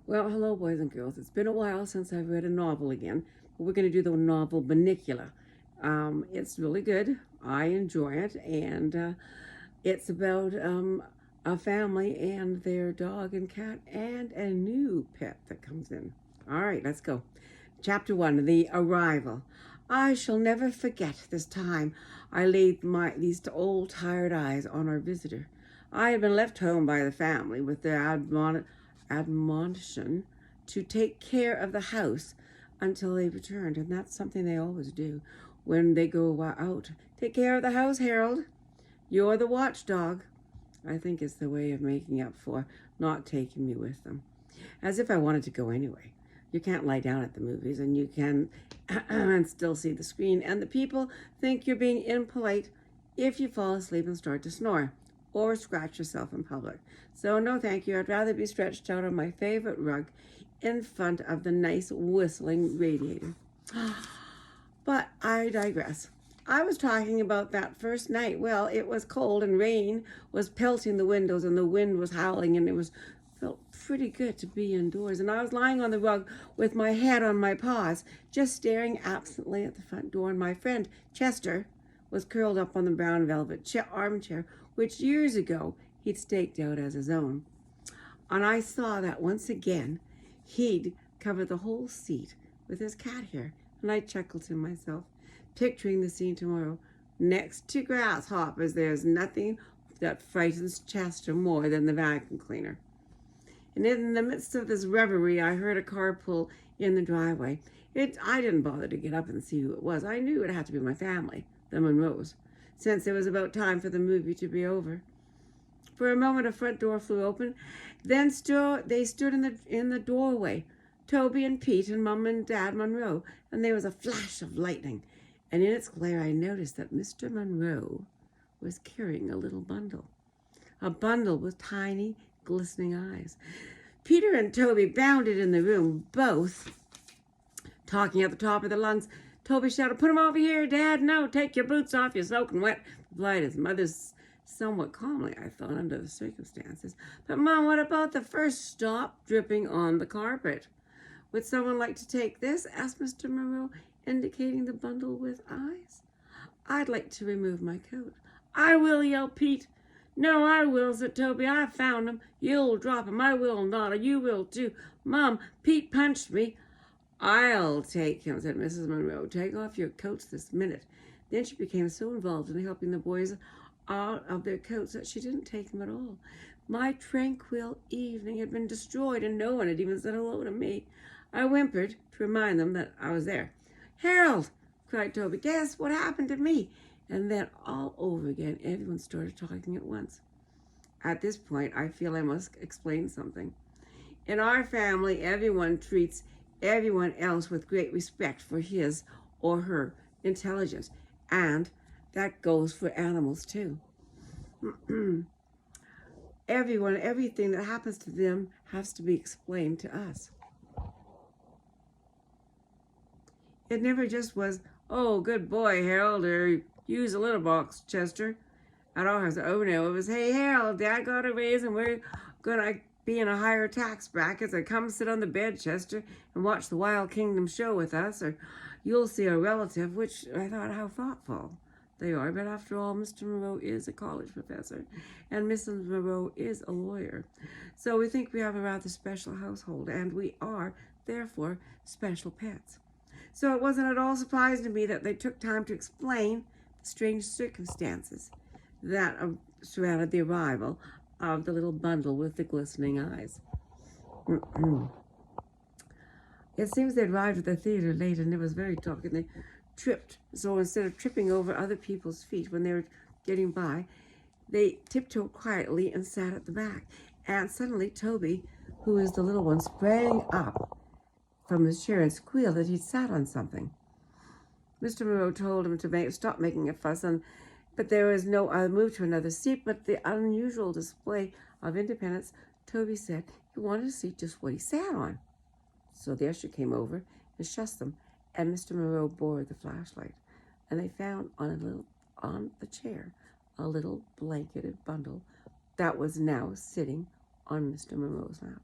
Well, hello, boys and girls. It's been a while since I've read a novel again, but we're going to do the novel Bunnicula. It's really good. I enjoy it, and it's about a family and their dog and cat and a new pet that comes in. All right, let's go. Chapter 1, The Arrival. I shall never forget this time I laid these old tired eyes on our visitor. I had been left home by the family with their admonition to take care of the house until they returned, and that's something they always do when they go out. Take care of the house, Harold. You're the watchdog. I think it's the way of making up for not taking me with them. As if I wanted to go anyway. You can't lie down at the movies, and you can and still see the screen, and the people think you're being impolite if you fall asleep and start to snore or scratch yourself in public. So no thank you. I'd rather be stretched out on my favorite rug in front of the nice whistling radiator. But I digress. I was talking about that first night. Well, it was cold and rain was pelting the windows and the wind was howling, and it felt pretty good to be indoors. And I was lying on the rug with my head on my paws, just staring absently at the front door. And my friend Chester was curled up on the brown velvet armchair, which years ago he'd staked out as his own. And I saw that once again he'd covered the whole seat with his cat hair. And I chuckled to myself, picturing the scene tomorrow. Next to grasshoppers, there's nothing that frightens Chester more than the vacuum cleaner. And in the midst of this reverie, I heard a car pull in the driveway. I didn't bother to get up and see who it was. I knew it had to be my family, the Monroes, since it was about time for the movie to be over. For a moment, a front door flew open. Then they stood in the doorway, Toby and Pete and Mum and Dad Monroe, and there was a flash of lightning. And in its glare, I noticed that Mr. Monroe was carrying a little bundle. A bundle with tiny, glistening eyes. Peter and Toby bounded in the room, both talking at the top of their lungs. Toby shouted, "Put him over here, Dad. No, take your boots off. You're soaking wet," replied his mother somewhat calmly, I thought, under the circumstances. "But, Mom, what about the first stop dripping on the carpet?" "Would someone like to take this?" asked Mr. Monroe, indicating the bundle with eyes. "I'd like to remove my coat." "I will," yelled Pete. "No, I will," said Toby. "I found him. You'll drop him. I will not. You will too. Mom, Pete punched me." "I'll take him," said Mrs. Monroe. "Take off your coats this minute." Then she became so involved in helping the boys out of their coats that she didn't take them at all. My tranquil evening had been destroyed, and no one had even said hello to me. I whimpered to remind them that I was there. "Harold!" cried Toby. "Guess what happened to me?" And then all over again, everyone started talking at once. At this point, I feel I must explain something. In our family, everyone treats everyone else with great respect for his or her intelligence, and that goes for animals too. Everything that happens to them has to be explained to us. It never just was, "Oh, good boy, Harold," or "Use a litter box, Chester." At our house, oh no, it was, "Hey, Harold, Dad got a raise and we're gonna be in a higher tax bracket, so come sit on the bed, Chester, and watch the Wild Kingdom show with us, or you'll see a relative," which I thought, how thoughtful they are. But after all, Mr. Monroe is a college professor, and Mrs. Monroe is a lawyer. So we think we have a rather special household, and we are, therefore, special pets. So it wasn't at all surprising to me that they took time to explain the strange circumstances that surrounded the arrival of the little bundle with the glistening eyes. It seems they arrived at the theater late, and it was very dark, and they tripped. So instead of tripping over other people's feet when they were getting by, they tiptoed quietly and sat at the back. And suddenly Toby, who is the little one, sprang up from his chair and squealed that he'd sat on something. Mr. Monroe told him to stop making a fuss, but there was no other move to another seat. But the unusual display of independence, Toby said he wanted to see just what he sat on. So the usher came over and shushed them, and Mr. Monroe borrowed the flashlight, and they found on the chair a little blanketed bundle that was now sitting on Mr. Monroe's lap.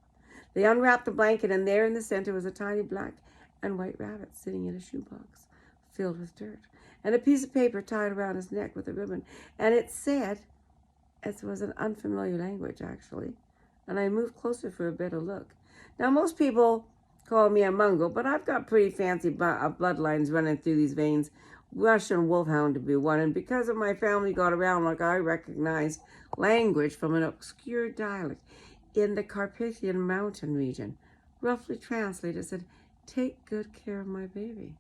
They unwrapped the blanket, and there in the center was a tiny black and white rabbit sitting in a shoebox filled with dirt, and a piece of paper tied around his neck with a ribbon. And it said, it was an unfamiliar language, actually, and I moved closer for a better look. Now, most people call me a Mongol, but I've got pretty fancy bloodlines running through these veins. Russian wolfhound to be one, and because of my family got around, like, I recognized language from an obscure dialect in the Carpathian mountain region. Roughly translated, said, "Take good care of my baby."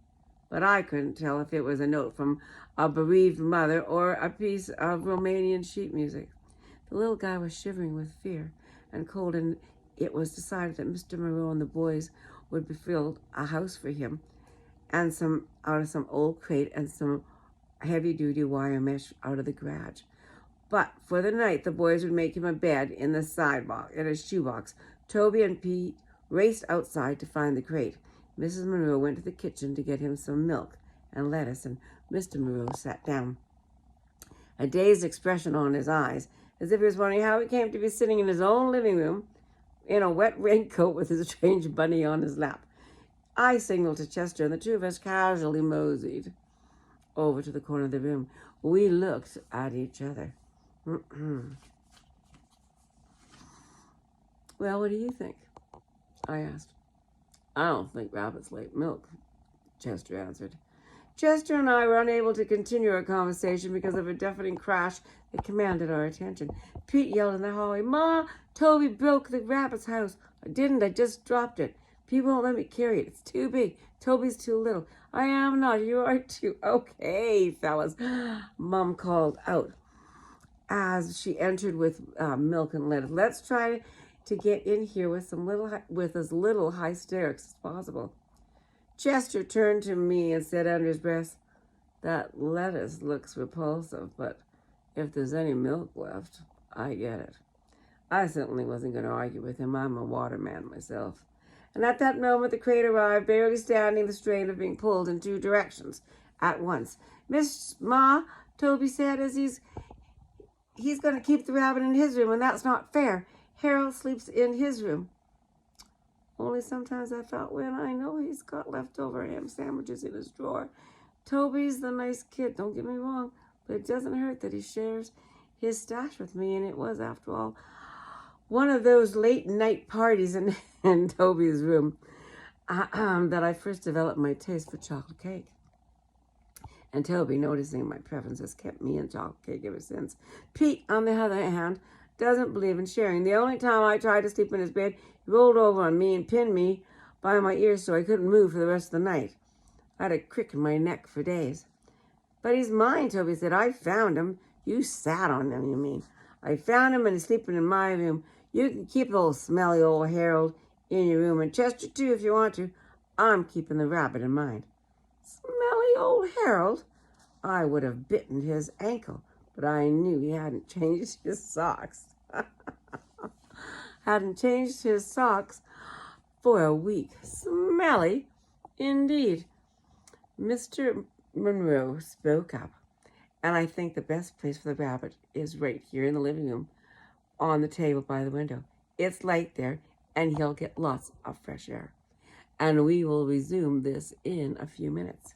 But I couldn't tell if it was a note from a bereaved mother or a piece of Romanian sheet music. The little guy was shivering with fear and cold, and it was decided that Mr. Moreau and the boys would build a house for him, and out of some old crate and some heavy-duty wire mesh out of the garage. But for the night, the boys would make him a bed in the sidebox, in a shoebox. Toby and Pete raced outside to find the crate. Mrs. Monroe went to the kitchen to get him some milk and lettuce, and Mr. Monroe sat down, a dazed expression on his eyes, as if he was wondering how he came to be sitting in his own living room in a wet raincoat with his strange bunny on his lap. I signaled to Chester, and the two of us casually moseyed over to the corner of the room. We looked at each other. "Well, what do you think?" I asked. "I don't think rabbits like milk," Chester answered. Chester and I were unable to continue our conversation because of a deafening crash that commanded our attention. Pete yelled in the hallway, "Ma, Toby broke the rabbit's house." "I didn't, I just dropped it. Pete won't let me carry it. It's too big. Toby's too little." "I am not. You are too." "Okay, fellas," Mom called out as she entered with milk and lettuce. "Let's try to get in here with as little hysterics as possible." Chester turned to me and said under his breath, "That lettuce looks repulsive, but if there's any milk left, I get it." I certainly wasn't going to argue with him. I'm a waterman myself. And at that moment, the crate arrived, barely standing the strain of being pulled in two directions at once. "Miss Ma," Toby said, as he's going to keep the rabbit in his room, and that's not fair. Harold sleeps in his room. Only sometimes I thought, when I know he's got leftover ham sandwiches in his drawer. Toby's the nice kid, don't get me wrong, but it doesn't hurt that he shares his stash with me, and it was, after all, one of those late night parties in Toby's room that I first developed my taste for chocolate cake. And Toby, noticing my preferences, kept me in chocolate cake ever since. Pete, on the other hand, doesn't believe in sharing. The only time I tried to sleep in his bed, he rolled over on me and pinned me by my ears so I couldn't move for the rest of the night. I had a crick in my neck for days. "But he's mine," Toby said. "I found him." "You sat on him, you mean." "I found him and he's sleeping in my room. You can keep old smelly old Harold in your room, and Chester too if you want to. I'm keeping the rabbit in mine." Smelly old Harold? I would have bitten his ankle, but I knew he hadn't changed his socks. Hadn't changed his socks for a week. Smelly, indeed. Mr. Monroe spoke up, and I think the best place for the rabbit is right here in the living room, on the table by the window. It's light there, and he'll get lots of fresh air. And we will resume this in a few minutes.